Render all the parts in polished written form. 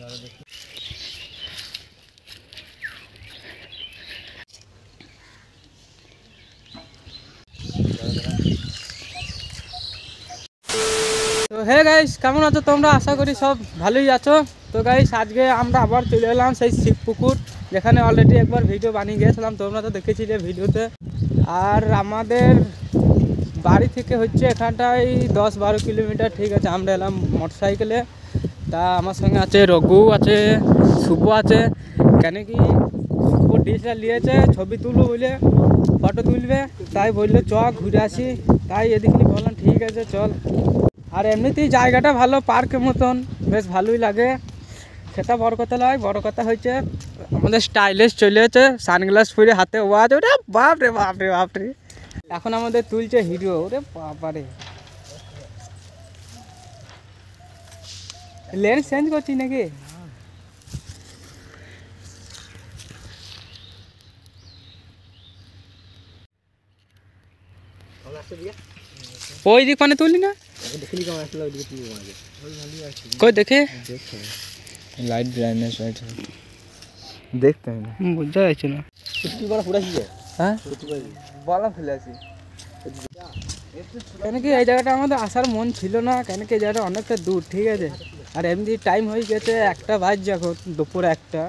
তো hey guys, কেমন আছো তোমরা? আশা করি সব ভালোই আছো। তো গাইস, আজকে আমরা আবার চলে এলাম সেই শিবপুকুর, যেখানে অলরেডি একবার ভিডিও বানিয়ে গিয়েছিলাম, তোমরা তো দেখেছিলে ভিডিওতে। আর আমাদের বাড়ি থেকে হচ্ছে এখানটায় 10-12 কিলোমিটার, ঠিক আছে। আমরা এলাম মোটরসাইকেলে। তা আমার সঙ্গে আছে রঘু, আছে শুভ, আছে। কেন কি ও ডিএসএলআর নিয়েছে, ছবি তুলবো বলে, ফটো তুলবে, তাই বললো চ ঘুরে আসি। তাই এদিকে বললাম ঠিক আছে চল। আর এমনিতেই জায়গাটা ভালো, পার্কের মতন, বেশ ভালোই লাগে। সেটা বড় কথা নয়, বড় কথা হচ্ছে আমাদের স্টাইলিশ চলে এসেছে, সানগ্লাস পরে, হাতে ওয়াচ। ওটা বাপ রে বাপ রে বাপ রে। এখন আমাদের তুলছে হিরো। ওরে বাবারে, লেন্স চেঞ্জ করছি নাকি? ওই দিক মানে তুলি না, কই দেখে লাইট ব্রাইটনেস আছে, দেখতে হয় না, বোঝা যাচ্ছে না। হ্যাঁ বলা ফেলে আছি। কেন কি এই জায়গাটা আমাদের আসার মন ছিল না, কেন কি এই জায়গাটা অনেকটা দূর, ঠিক আছে। আর এমনি টাইম হয়ে গেছে 1টা বাজছে, এখন দুপুর 1টা।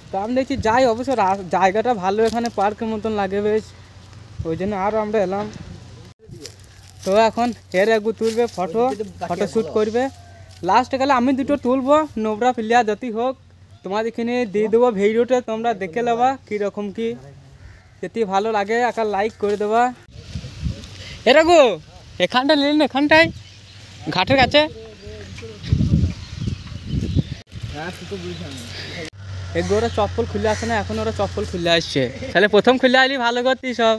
তো আমি দেখছি যাই, অবশ্য জায়গাটা ভালো, এখানে পার্কের মতন লাগে বেশ, ওই জন্য আরও আমরা এলাম। তো এখন এর একটু তুলবে ফটো শ্যুট করবে। লাস্ট গেলে আমি দুটো তুলবো, নোবরা প্লেয়ার যতই হোক, তোমাদের এখানে দিয়ে দেবো ভিডিওটা, তোমরা দেখে নেবা কীরকম কি। যদি ভালো লাগে একটা লাইক করে দেবা। এরকম এখানটা নিলেন, এখানটায় ঘাটের কাছে এক ওরা চপ্পল খুলে আসে না, এখন ওরা চপ্পল খুলে আসছে। তাহলে প্রথম খুলে আসলি ভালো করতি সব।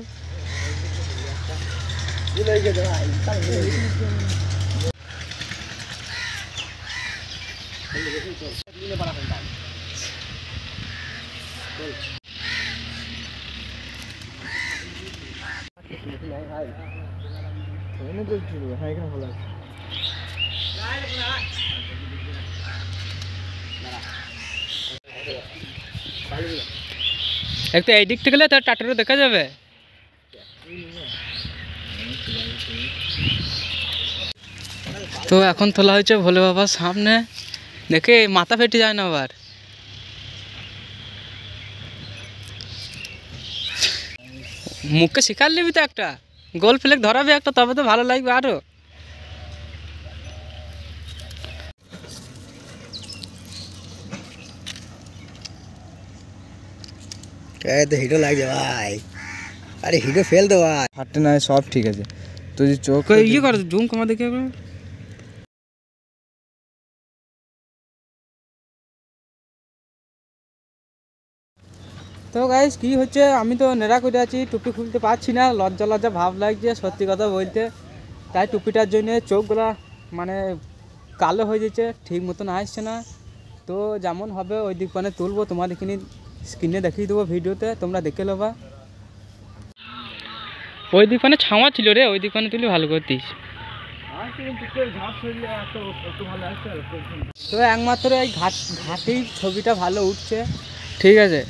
হ্যাঁ, এখানে ভালো আছে। একটু এই দিক থেকে গেলে তার টাটারও দেখা যাবে। তো এখন তোলা হয়েছে ভোলে বাবার সামনে, দেখে মাথা ফেটে যায় না আবার। মুখে শিকার নিবি তো একটা, গোল ফ্লেক ধরাবি একটা, তবে তো ভালো লাগবে আরো। হিরো লাগছে ভাই, আরে হিরো ফেল দো ভাই, হাঁটতে না সব ঠিক আছে। তো যে চোখ ইয়ে করে জুম কমা দেখে। তো গাইস কি হচ্ছে, আমি তো নেড়া করে আছি, টুপি খুলতে পারছি না, লজ্জা লজ্জা ভাব লাগছে সত্যি কথা বলতে। তাই টুপিটার জন্য চোখগুলা মানে কালো হয়ে যাচ্ছে, ঠিক মতন আসছে না। তো যেমন হবে ওই দিক মানে তুলবো, তোমার এখানে স্ক্রিনে দেখিয়ে দেবো ভিডিওতে, তোমরা দেখে নেবা। ওই দিক মানে ছাওয়া ছিল রে, ওই দিক মানে তুলি ভালো করতিস। তো একমাত্র এই ঘাটেই ছবিটা ভালো উঠছে, ঠিক আছে।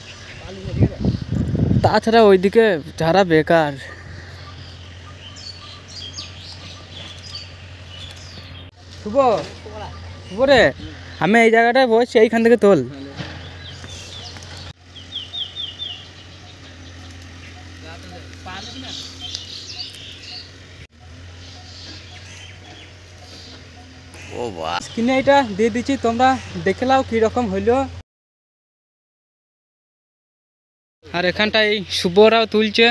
তাছাড়া ওইদিকে যারা বেকার। শুভ শুভ রে, আমি এই জায়গাটায় বসছি, এইখান থেকে তোল। ও বাহ, স্ক্রিনে এটা দিয়ে দিচ্ছি, তোমরা দেখে নাও কীরকম হইলো। আর এখানটায় শুভরাও তুলছে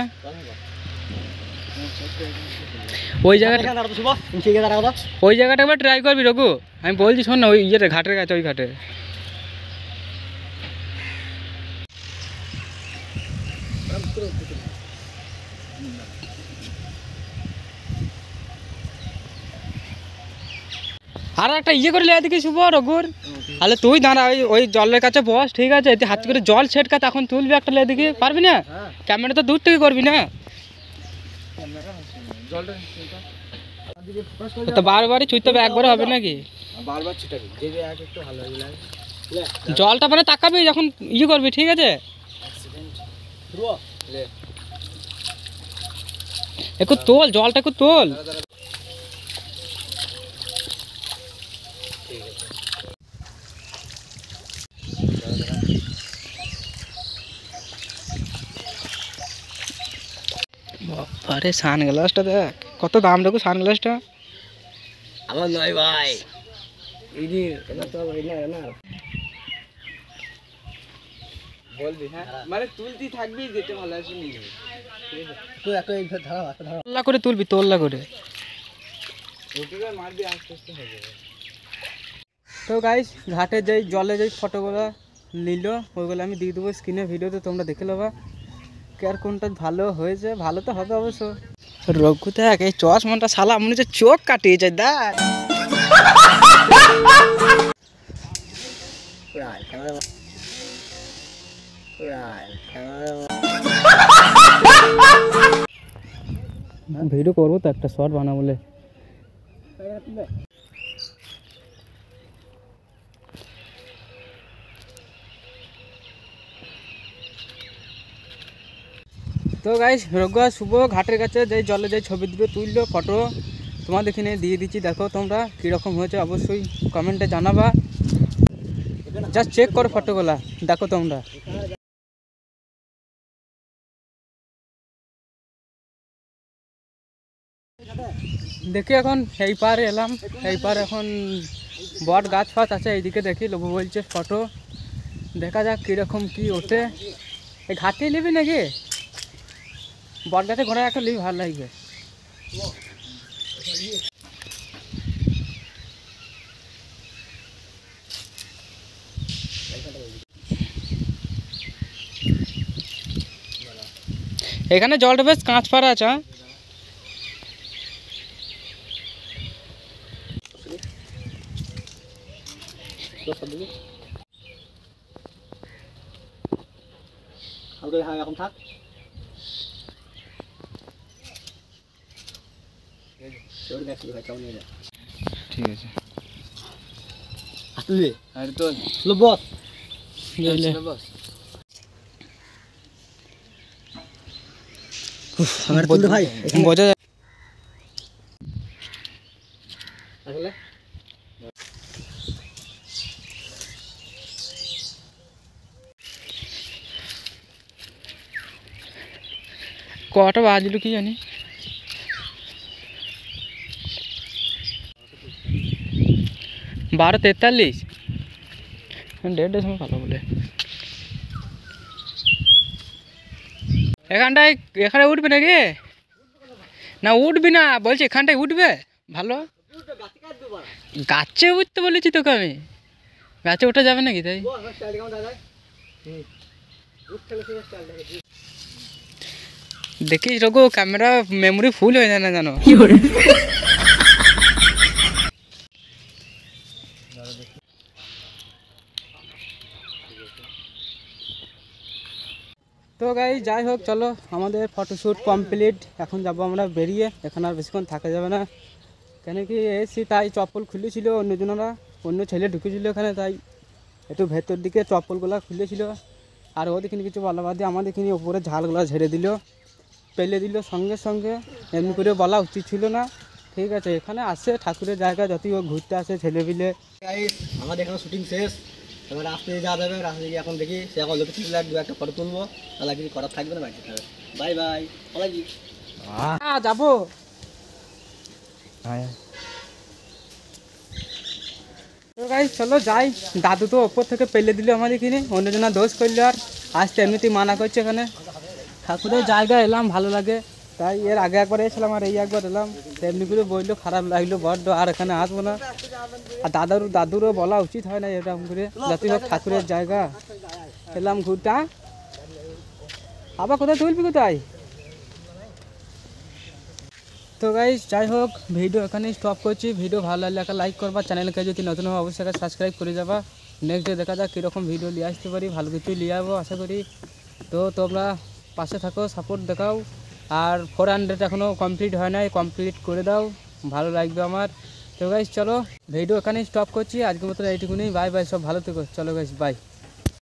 ওই জায়গাটা, ওই জায়গাটা একবার ট্রাই করবি রঘু, আমি বলছি শোন না, ওই ইয়েটা ঘাটের কাছে, ওই ঘাটে। আর একটা ইয়ে করে লেগে দেখি শুভ রঘুর, তাহলে তুই দাঁড়া ওই জলের কাছে বস, ঠিক আছে। হাত করে জল ছেটকা তখন তুলবি একটা লেগে দেখি, পারবি না? ক্যামেরা তো দূর থেকে করবি না, তো বারবারই ছুটতে হবে, একবারে হবে নাকি? বারবার ছিটাবি, যে এক একটু ভালো লাগে। জলটা মানে তাকাবি যখন ইয়ে করবি, ঠিক আছে? একটু তোল, জলটা একটু তোল। আরে সানগ্লাসটা দেখ, কত দাম দেখো সানগ্লাসটা। আমার নয় ভাই, এই যে এটা তো না বলবি, হ্যাঁ মানে তুলতি থাকবি, যেতে ভালো আছে নিয়ে তুই একটা এই ধরা ধরা তোল্লা করে তুলবি, তোল্লা করে মারবি, আস্তে আস্তে হয়ে যাবে। তো গাইস, ঘাটে যেই জলে যেই ফটোগুলো নিল ওইগুলো আমি দিয়ে দেবো স্ক্রিনে ভিডিওতে, তোমরা দেখে নেবা কার কোনটা ভালো হয়েছে। ভালো তো হবে অবশ্য। রঘু দেখ, এই চশমাটা শালা মনে হচ্ছে চোখ কাটিয়েছে, দেখ। ভিডিও করবো তো, একটা শর্ট বানাবো বলে। তো গাইস, রঘু আর শুভ ঘাটের কাছে যেই জলে যেই ছবি দুটো তুললো ফটো, তোমাদের এখানে দিয়ে দিচ্ছি, দেখো তোমরা কীরকম হয়েছে অবশ্যই কমেন্টে জানাবা। জাস্ট চেক করো ফটোগুলা, দেখো তোমরা। দেখি এখন এই পারে এলাম, এই পার এখন বট গাছ ফাছ আছে, এইদিকে দেখি লোবো বলছে ফটো, দেখা যাক কীরকম কি ওঠে। এই ঘাটে নিবি নাকি? বট গাছে ঘোরা একটা নিবি, ভালো লাগবে। এখানে জলটা বেশ কাঁচ পাড়া আছে। এখন থাক, ঠিক আছে, আসলে আরে তো বস ভাই বোঝা যায়। আসলে কটা বাজলো কি জানি। 12:43, দেড়টার সময় ভালো বলে। এখানটায়, এখানে উঠবে নাকি? না উঠবি না বলছি, এখানটায় উঠবে ভালো। গাছে উঠতে বলেছি তোকে আমি, গাছে ওঠা যাবে নাকি? তাই দেখিস রঘু, ক্যামেরা মেমোরি ফুল হয়ে যায় না জানো। তো গাই যাই হোক, চলো আমাদের ফটোশ্যুট কমপ্লিট। এখন যাব আমরা বেরিয়ে, এখন আর বেশিক্ষণ থাকা যাবে না, কেন কি এসি তাই চপ্পল খুলেছিল অন্যজনেরা, অন্য ছেলে ঢুকেছিল এখানে, তাই একটু ভেতর দিকে চপ্পলগুলো খুলেছিল। আর ওদেরখিনি কিছু বলা বাদে আমাদেরখিনি ওপরে ঝালগুলো ঝেড়ে দিল, পেলে দিল সঙ্গে সঙ্গে। এমনি করে বলা উচিত ছিল না, ঠিক আছে? এখানে আসে ঠাকুরের জায়গা, যতই ও ঘুরতে আসে ছেলেপিলে। আমাদের এখানে শুটিং শেষ, এবার রাস্তায় যাওয়া যাবে। রাস্তায় গিয়ে এখন দেখি সে এখন লোকে তুলে দু একটা ফটো তুলবো, তাহলে কিছু করার থাকবে না, বাড়িতে থাকবে। বাই বাই, কি যাবো। তো গাইস চলো যাই, দাদু তো ওপর থেকে পেলে দিল আমাদের কিনে, অন্যজনা দোষ করলো। আর আসতে এমনিতেই মানা করছে, এখানে ঠাকুরের জায়গা এলাম ভালো লাগে, তাই এর আগে একবার এসেছিলাম আর এই একবার এলাম, এমনি করে বললো খারাপ লাগলো বড্ড, আর এখানে আসবো না। আর দাদুরও বলা উচিত হয় না এরকম করে, যতই হোক ঠাকুরের জায়গা এলাম ঘুরতে। আবার কোথায় তুলবি, কোথায়? তো গাইস যাই হোক, ভিডিও এখানেই স্টপ করছি। ভিডিও ভালো লাগলে একটা লাইক করবা, চ্যানেলকে যদি নতুন হবে অবশ্যই একটা সাবস্ক্রাইব করে যাবা। নেক্সট ডে দেখা যাক কীরকম ভিডিও নিয়ে আসতে পারি, ভালো কিছু নিয়ে যাবো আশা করি। তো তোমরা পাশে থাকো, সাপোর্ট দেখাও। আর 400 এখনও কমপ্লিট হয় নাই, কমপ্লিট করে দাও, ভালো লাগবে আমার। তো গাইস চলো ভিডিও এখানেই স্টপ করছি, আজকের মতো এইটুকুনি। বাই বাই, সব ভালো থেকো, চলো গাইস বাই।